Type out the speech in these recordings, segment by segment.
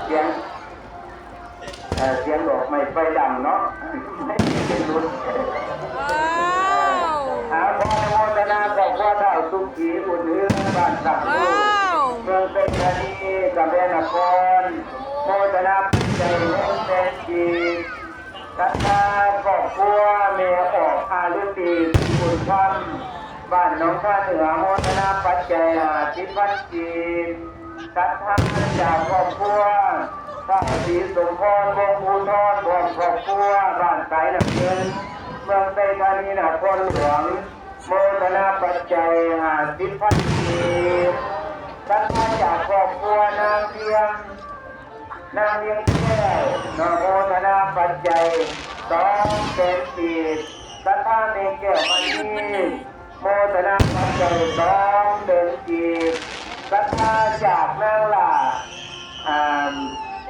เสียงเสียงดอกไม้ไฟดังเนาะไม่เป็นรุ่นหาพ่อโมทนากับพ่อเท่าสุขีอุดหือบ้านสักดิ์เมืองเป็นธานีกับแม่นครโมทนาใจแห่งแสนจีศรัทธาครอบครัวเมียออกอาลุตีบุญธรรมบ้านหนองท่าเหนือโมทนาปัจจัย50,000 กีบศรัทธาจากครอบครัวพระศรีสมพรวงศ์ภูธรบอกครอบครัวบ้านสายน้ำเงินเมืองไทยธานีนครหลวงโมทนาปัจจัย50,000 กีบศรัทธาจากครอบครัวนางเพียงแก้วนโมทนาปัจจัย200,000 กีบศรัทธาเมฆแก้วมณีโมทนาปัจจัย200,000 กีบศรัทธาจากนางหล่า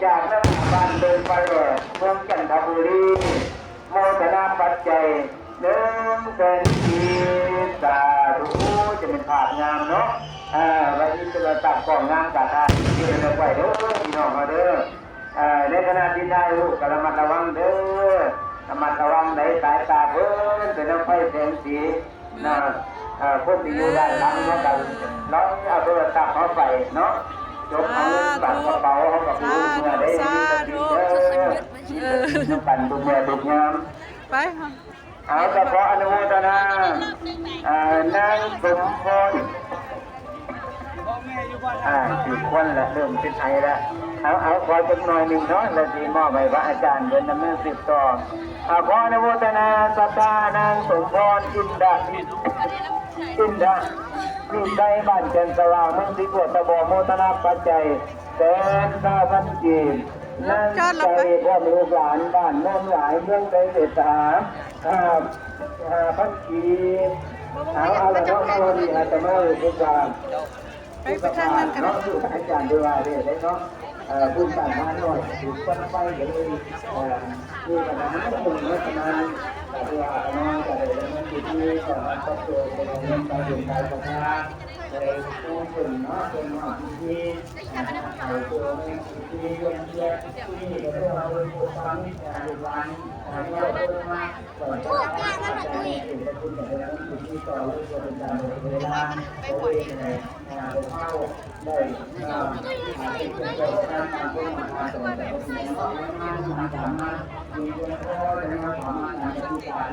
จากนางบ้านเดินไปเมืองจันทบุรีโมทนาปัจจัย100,000 กีบสาธุจะเป็นภาพงามเนาะวันนี้จะตัดกล่องงามกับท่านที่เราไปเด้อพี่น้องมาเด้อในขณะที่ได้ลูกกระมัดระวังเด้อระมัดระวังในสายตาเพิ่นเป็นน้ำไฟแสงสีนะคนที่อยู่ด้านหลังเนาะกันน้องเอาโทรศัพท์เขาไปเนาะยกเอาบัตรกระเป๋าเขากับลูกเมื่อได้ดีน้ำปั่นบุญแม่บุญงามไปเอาเฉพาะอนุโมทนานางสมพร10 คนละเริ่มเป็นไทยแล้วเอาขอจำนวนหนึ่งเนาะแล้วที่มอบให้พระอาจารย์เดินดำเนิน10 ต่อขออนุโมทนาสัทธานางสมพรอินดามีใจบ้านเจนสว่างเมืองศรีบัวตะบอโมทนาปัจจัย100,000 กีบนั่งใจพ่อมีลูกหลานบ้านโน้นหลายเมืองใจเศรษฐา5,000 กีบเอาละเนาะโน่นนี่อาจจะมาทุกอย่างไปทางนั้นกันเนาะคืออาจารย์ด้วยว่าได้เนาะบุญต่างมาหน่อยถูกคนไปเดี๋ยวนี้คือปัญหาตรงนี้ประมาณแต่ว่าน้องจะได้เรื่องที่ก่อนก็เกิดเป็นเรื่องการเปลี่ยนแปลงของงานในตัวคนเนาะเป็นว่าที่ตัวที่เรื่องที่ที่เราพูดฟังในวันเราพูดมาก่อนจะเป็นคุณอย่างไรที่ต่อเรื่องเป็นการเวลาไปปล่อยเข้าได้เป็นการทำเป็นการต่อแต่ก็เป็นการทำมีเรื่องข้อในการทำงานในที่การ